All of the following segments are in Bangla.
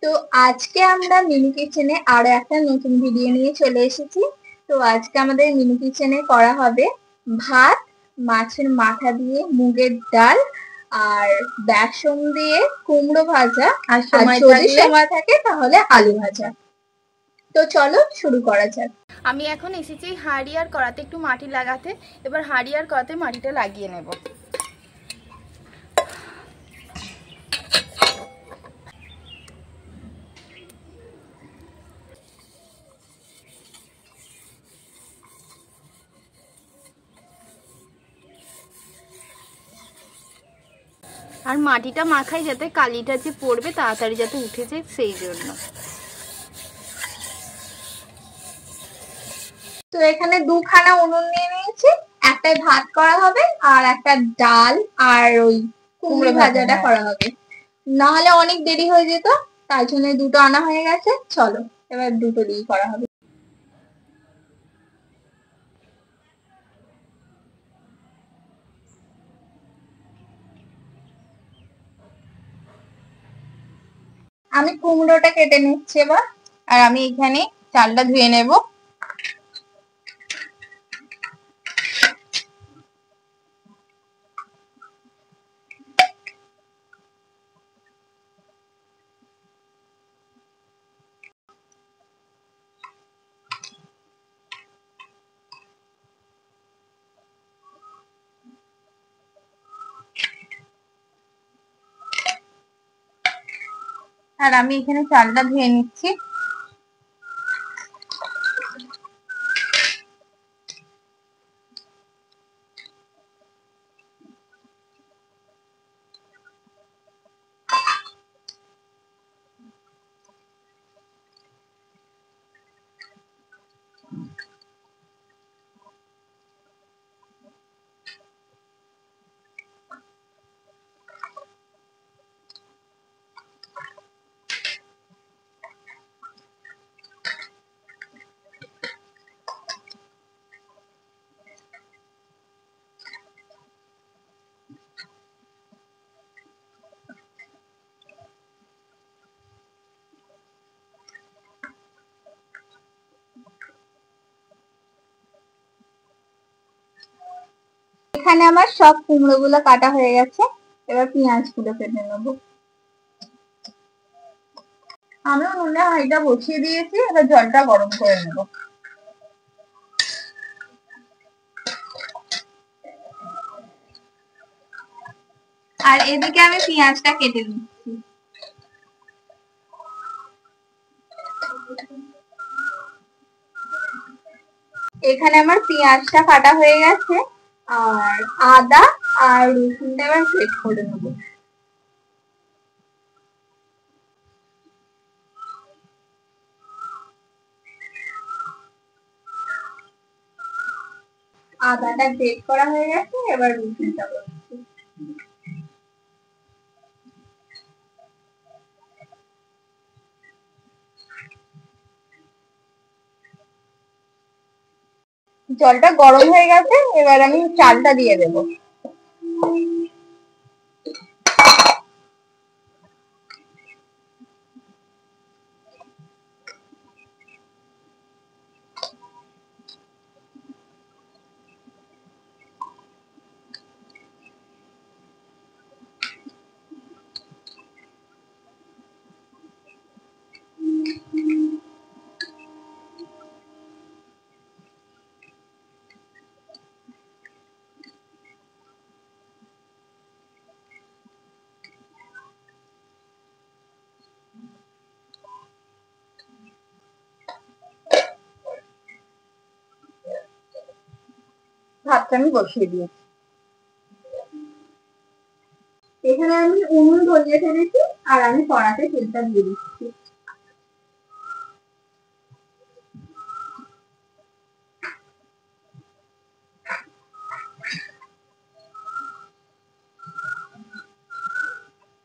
তো আজকে আমরা মিনি কিচেনে আরো একটা নতুন ভিডিও নিয়ে চলে এসেছি। তো আজকে আমাদের মিনি কিচেনে করা হবে ভাত, মাছের মাথা দিয়ে মুগের ডাল, আর বেসন দিয়ে কুমড়ো ভাজা, আর যদি সময় থাকে তাহলে আলু ভাজা। তো চলো শুরু করা যাক। আমি এখন এসেছি হাঁড়ি আর কড়াতে একটু মাটি লাগাতে। এবার হাঁড়ি আর কড়াতে মাটিটা লাগিয়ে নেব। আর মাটিটা মাখাই যাতে কালিটা যে পড়বে তাড়াতাড়ি যাতে উঠে যায় সেই জন্য। তো এখানে দুখানা উনুন নিয়ে নিয়েছি, একটাই ভাত করা হবে আর একটা ডাল আর ওই কুমড়ো ভাজাটা করা হবে। না হলে অনেক দেরি হয়ে যেত, তাই জন্য দুটো আনা হয়ে গেছে। চলো এবার দুটো দিয়ে করা হবে। আমি কুমড়োটা কেটে নিচ্ছি এবার, আর আমি এখানে চালটা ধুয়ে নেব। আর আমি এখানে চালটা ধুয়ে নিচ্ছি। এখানে আমার সব কুমড়ো গুলো কাটা হয়ে গেছে। এবার পেঁয়াজ গুলো কেটে নেবো। আমি উনুনে হাঁড়িটা বসিয়ে দিয়েছি, এবার জলটা গরম করে নেব। আর এদিকে আমি পেঁয়াজটা কেটে নিচ্ছি। এখানে আমার পেঁয়াজটা কাটা হয়ে গেছে, আর আদা আর রসুনটা এবার পেস্ট করে নেব। আদাটা গ্রেট করা হয়ে গেছে, এবার রসুনটা করছি। জলটা গরম হয়ে গেছে, এবার আমি চালটা দিয়ে দেবো। ভাতটা আমি বসিয়ে দিয়েছি। এখানে আমি উনুন ধরিয়ে ফেলেছি, আর আমি কড়াতে তেলটা দিয়ে দিচ্ছি।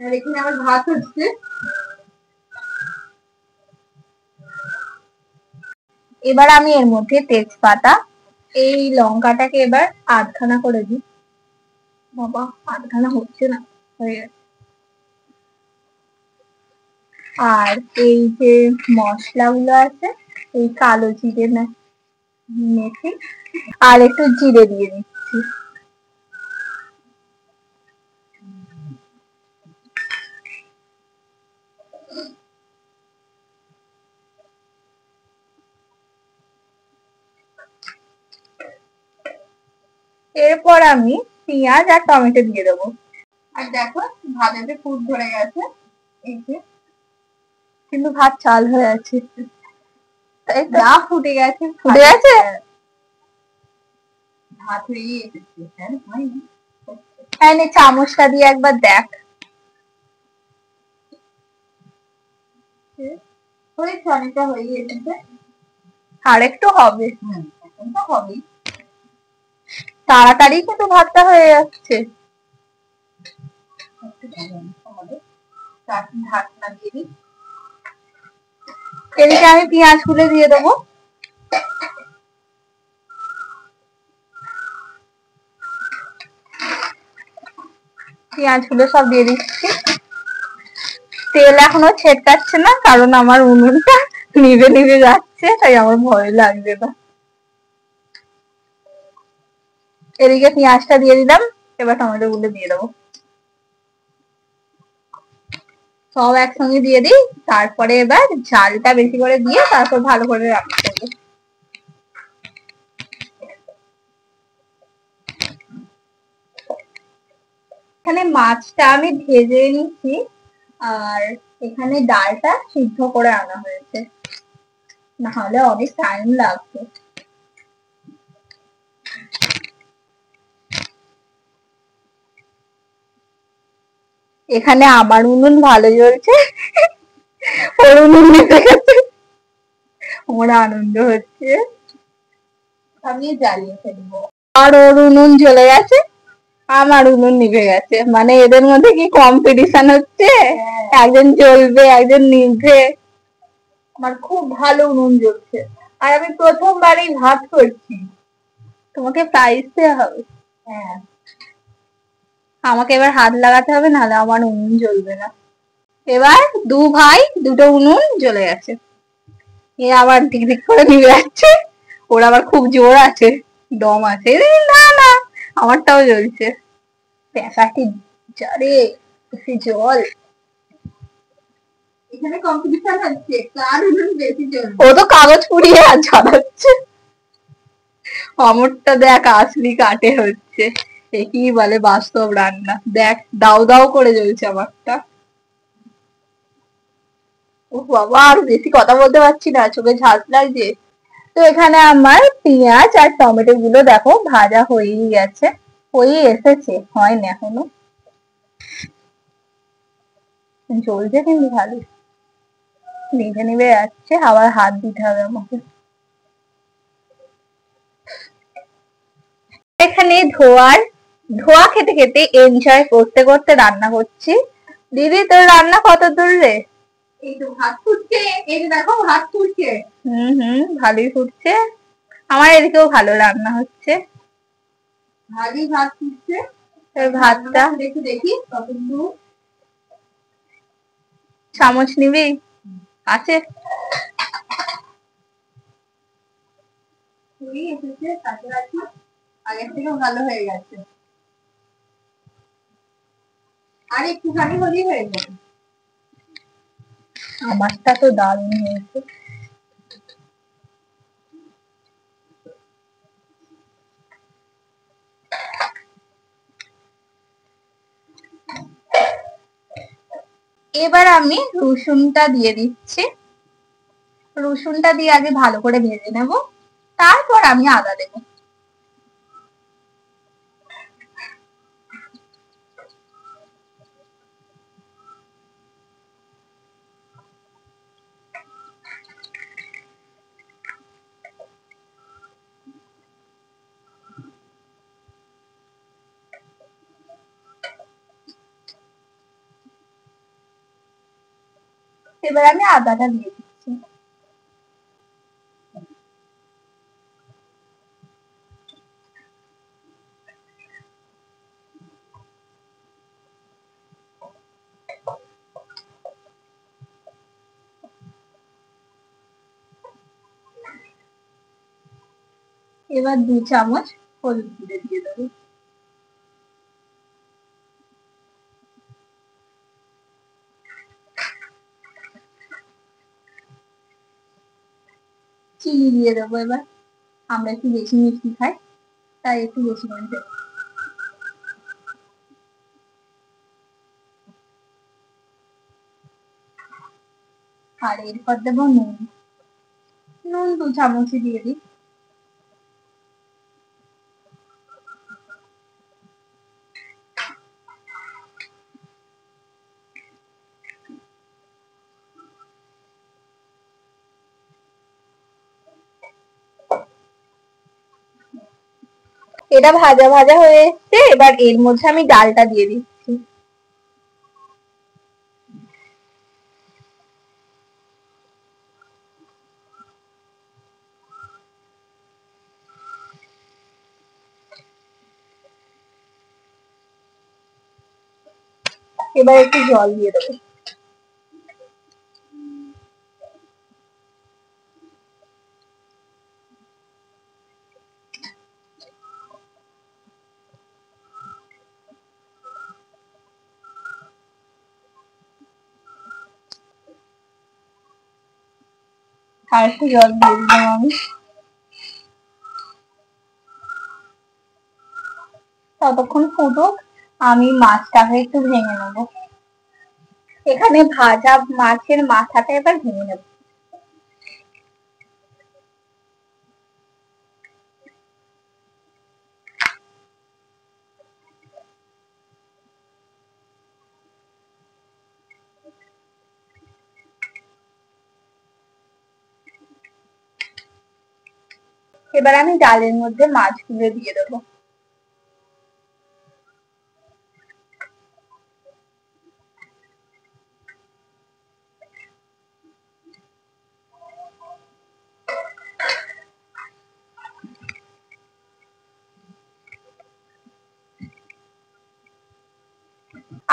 আর এখানে আমার ভাত হচ্ছে। এবার আমি এর মধ্যে তেজপাতা, এই লঙ্কাটাকে এবার আধখানা করে দিই। বাবা, আধখানা হচ্ছে না, হয়ে গেছে। আর এই যে মশলাগুলো আছে, এই কালো জিরে মেথি আর একটু জিরে দিয়ে দিচ্ছি। এরপর আমি পেঁয়াজ আর টমেটো দিয়ে দেবো। আর দেখো ভাতেতে ফুট ধরে গেছে, এই যে, কিন্তু ভাত চাল হয়ে আছে। না, ফুটে গেছে। ফুটে গেছে? ভাত হয়ে এসেছে। হ্যাঁ, নে চামচটা দিয়ে একবার দেখ। হয়েছে, অনেকটা হয়ে এসেছে। আর একটু হবে। এখন তো হবেই। তাড়াতাড়ি কিন্তু ভাতটা হয়ে যাচ্ছে। ঢাকনা দিয়ে দিই। এদিকে আমি পেঁয়াজ গুলো দিয়ে দেবো। পেঁয়াজ গুলো সব দিয়ে দিচ্ছি। তেল এখনো ছেটকাচ্ছে না, কারণ আমার উনুনটা নিভে নিভে যাচ্ছে, তাই আমার ভয় লাগছে না। এদিকে পেঁয়াজটা দিয়ে দিলাম, এবার টমেটো গুলো দিয়ে দেবো। সব একসঙ্গে দিয়ে দিই, তারপরে এবার ঝালটা বেশি করে দিয়ে তারপর ভালো করে রান্না করবো। এখানে মাছটা আমি ভেজে নিচ্ছি, আর এখানে ডালটা সিদ্ধ করে আনা হয়েছে, না হলে অনেক টাইম লাগবে। এখানে আমার উনুন ভালো জ্বলছে, ওর উনুন নিভে গেছে, আমার আনন্দ হচ্ছে। আমি জ্বালিয়ে ফেলবো। আর ওর উনুন জ্বলে গেছে, আমার উনুন নিভে গেছে, মানে এদের মধ্যে কি কম্পিটিশন হচ্ছে, একজন জ্বলবে একজন নিভবে। আমার খুব ভালো উনুন জ্বলছে, আর আমি প্রথমবারই ভাত করছি। তোমাকে প্রাইজ দেওয়া হবে। হ্যাঁ, আমাকে এবার হাত লাগাতে হবে, নাহলে আমার উনুন জ্বলবে না। এবার দু ভাই দুটো উনুন জ্বলে গেছে, এ আবার দিক দিক করে নিভে যাচ্ছে। ওর আবার খুব জোর আছে, দম আছে। না না, আমারটাও জ্বলছে। প্যাকাটি জারে বেশি জল। এখানে কম্পিটিশন হচ্ছে, কার উনুন বেশি জ্বলবে। ও তো কাগজ পুড়িয়ে আর জ্বালাচ্ছে। অমরটা দেখ আসলি কাটে হচ্ছে, কি বলে বাস্তব রান্না। দেখ দাও দাও করে জ্বলছে আমারটা। ও বাবা, আর বেশি কথা বলতে পারছি না, চোখে ঝাঁজ লাগছে। তো এখানে আমার পেঁয়াজ আর টমেটো গুলো দেখো ভাজা হয়েই গেছে, হয়ে এসেছে, হয়নি এখনো। জ্বলছে কিন্তু ভালো, নিভে নিভে যাচ্ছে, আবার হাত দিতে হবে আমাকে। এখানে ধোয়া খেতে খেতে এনজয় করতে করতে রান্না করছি। দিদি, তোর রান্না কত দূর রে? এই তো ভাত ফুটছে, এই যে দেখো ভাত ফুটছে। ভালোই ফুটছে। আমার এদিকেও ভালো রান্না হচ্ছে, ভালোই ভাত ফুটছে। ভাতটা একটু দেখি কত দূর। চামচ নিবি? আছে। এসেছে কাছাকাছি, আগের থেকে ভালো হয়ে গেছে, আর একটুখানি হলেই হয়ে যাবে। আমারটা তো দারুণ হয়েছে। এবার আমি রসুনটা দিয়ে দিচ্ছি। রসুনটা দিয়ে আগে ভালো করে ভেজে নেব, তারপর আমি আদা দেব। এবার আমি আদাটা দিয়ে দিচ্ছি। এবার 2 চামচ হলুদ গুঁড়ো দিয়ে দেবো। চিনি দিয়ে দেবো এবার। আমরা একটু বেশি মিষ্টি খাই, তাই একটু বেশি করে দেবো। আর এরপর দেবো নুন। নুন 2 চামচই দিয়ে দিই। এটা ভাজা ভাজা হয়ে এসছে, এবার এর মধ্যে আমি ডালটা দিয়ে দিচ্ছি। এবার একটু জল দিয়ে দেবো। আর একটু জল দিয়ে দিলাম আমি। ততক্ষণ ফুটুক, আমি মাছটাকে একটু ভেঙে নেবো। এখানে ভাজা মাছের মাথাটা এবার ভেঙে নেবো। এবার আমি ডালের মধ্যে মাছগুলো দিয়ে দেবো।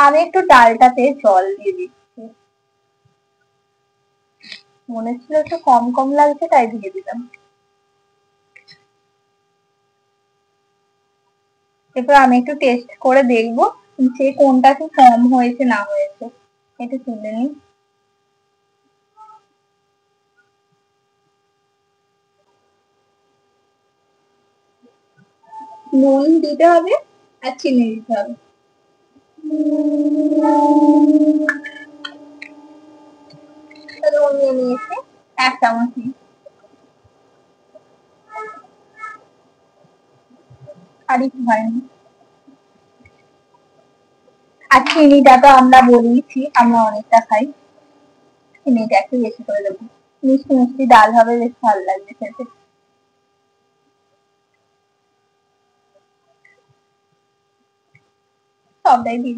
আমি একটু ডালটাতে জল দিয়ে দিচ্ছি। মনে ছিল একটু কম কম লাগছে, তাই দিয়ে দিলাম। এরপর আমি একটু টেস্ট করে দেখবো যে কোনটা কি কম হয়েছে না হয়েছে। একটু তুলে নিই। নুন দিতে হবে আর চিনি দিতে হবে। নুন নিয়ে নিয়েছি 1 চামচ। আর একটু হয়নি। আর চিনিটা তো আমরা বলেইছি আমরা অনেকটা খাই, চিনিটা একটু বেশি করে দেবো। মিষ্টি মিষ্টি ডাল হবে, বেশ ভালো লাগবে খেতে। সবটাই দিই।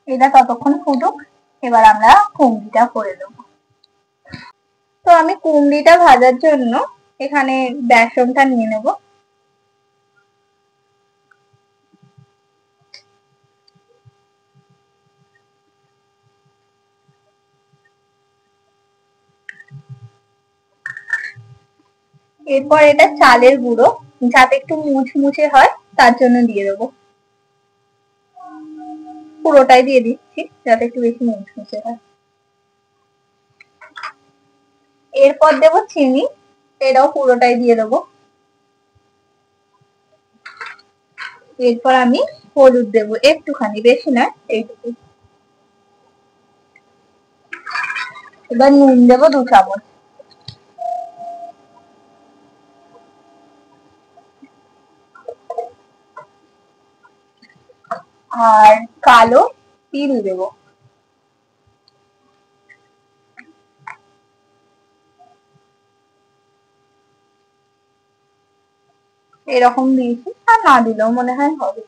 এটা ততক্ষণ ফুটুক, এবার আমরা কুমড়িটা করে দেবো। তো আমি কুমড়িটা ভাজার জন্য এখানে বেসনটা নিয়ে নেব। এরপর এটা চালের গুঁড়ো, যাতে একটু মুচমুচে হয় তার জন্য দিয়ে দেবো। পুরোটাই দিয়ে দিচ্ছি যাতে একটু বেশি মুচমুচে হয়। এরপর দেবো চিনি, এটাও পুরোটাই দিয়ে দেবো। এরপর আমি হলুদ দেবো একটুখানি, বেশি নয়, এইটুকু। এবার নুন দেবো 2 চামচ। আর কালো তিল দেবো। এরকম দিয়েছি, আর না দিলেও মনে হয় হবে।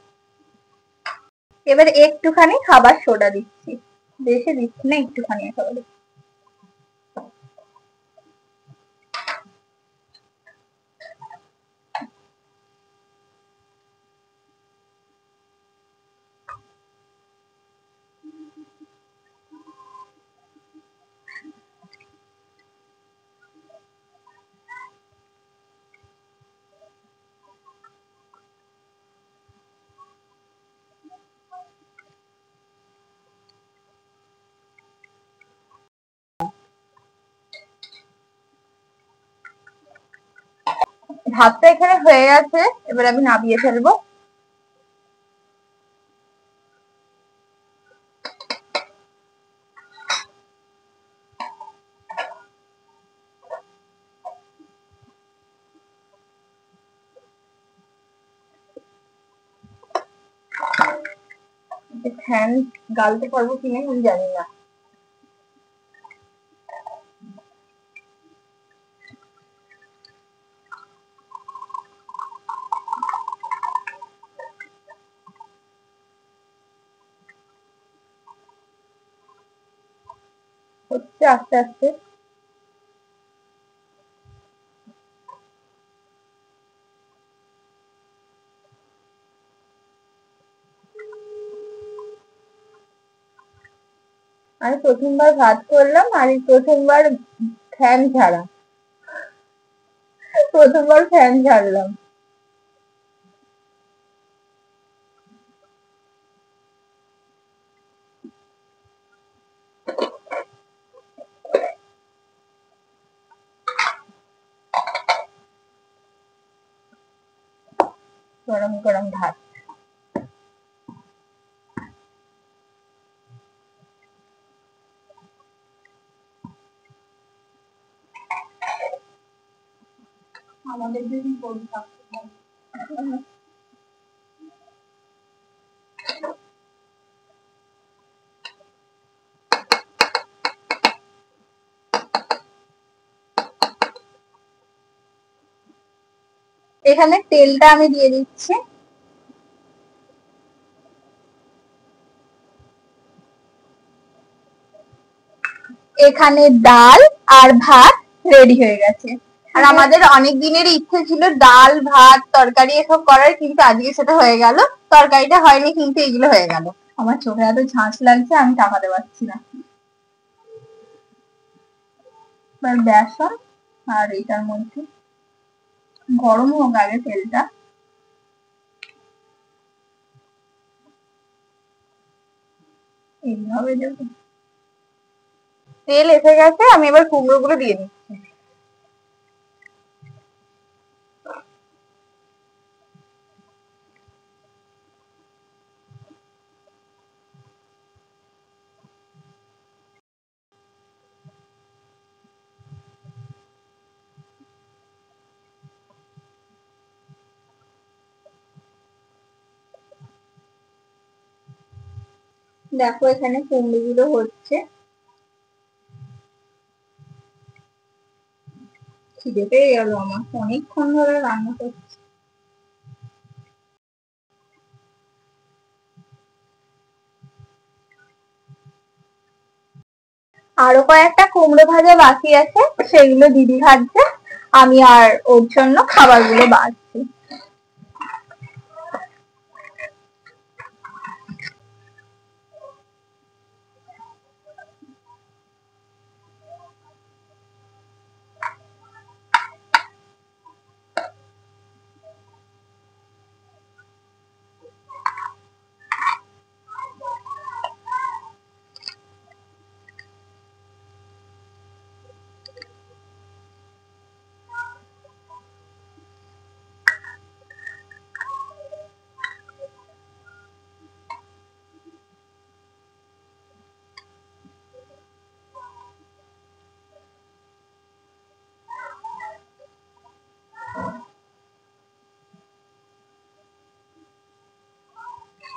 এবার একটুখানি খাবার সোডা দিচ্ছি, বেশি দিচ্ছি না, একটুখানি একেবারে। ভাতটা এখানে হয়ে গেছে, এবার আমি নামিয়ে ফেলবো। ফ্যান গালতে পারবো কিনা আমি জানি না। হচ্ছে আস্তে আস্তে। আমি প্রথমবার ভাত করলাম আর এই প্রথমবার ফ্যান ছাড়া, প্রথমবার ফ্যান ছাড়লাম। গরম গরম ভাত। আমাদের যদি গরু থাকতো। এখানে তেলটা আমি দিয়ে দিচ্ছি। এখানে ডাল আর ভাত রেডি হয়ে গেছে। আর আমাদের অনেক দিনের ইচ্ছে ছিল ডাল ভাত তরকারি এসব করার, কিন্তু আজকে সেটা হয়ে গেল। তরকারিটা হয়নি কিন্তু এগুলো হয়ে গেল। আমার চোখে এত ঝাঁঝ লাগছে আমি তাকাতে পারছি না। এবার বেসন আর এটার মধ্যে গরম হোক আগে তেলটা। এইভাবে দেবো। তেল এসে গেছে, আমি এবার কুমড়ো গুলো দিয়ে দিচ্ছি। দেখো এখানে কুমড়ো গুলো হচ্ছে। খিদে পেয়ে গেল আমার, অনেকক্ষণ ধরে রান্না করছি। আরো কয়েকটা কুমড়ো ভাজা বাকি আছে, সেগুলো দিদি ভাজছে, আমি আর ওর জন্য খাবারগুলো বাড়ছি।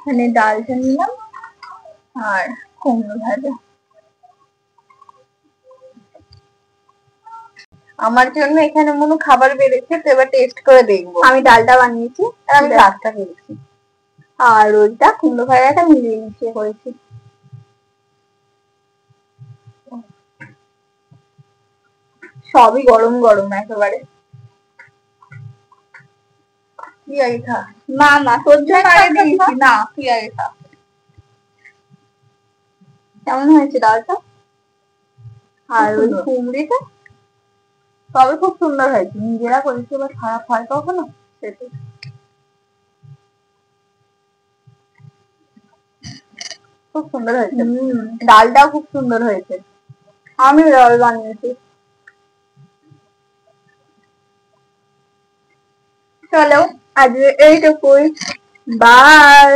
এখানে ডালটা নিলাম আর কুমড়ো ভাজা। আমার জন্য এখানে মনে খাবার বেড়েছে, তো এবার টেস্ট করে দেখবো। আমি ডালটা বানিয়েছি আর আমি ভাতটা করেছি, আর ওইটা কুমড়ো ভাজাটা মিলিয়ে মিশিয়ে করেছি। সবই গরম গরম একেবারে। তুই আগে খা। না না, তোর জন্য আগে দিয়েছি। না, তুই আগে খা। কেমন হয়েছে ডালটা আর ওই কুমড়িটা? তবে খুব সুন্দর হয়েছে। নিজেরা করেছি, এবার খারাপ হয় কখনো? সেটাই। খুব সুন্দর হয়েছে। ডালটাও খুব সুন্দর হয়েছে। আমি ডাল বানিয়েছি। চলো আজ এইটুকুই, বাই।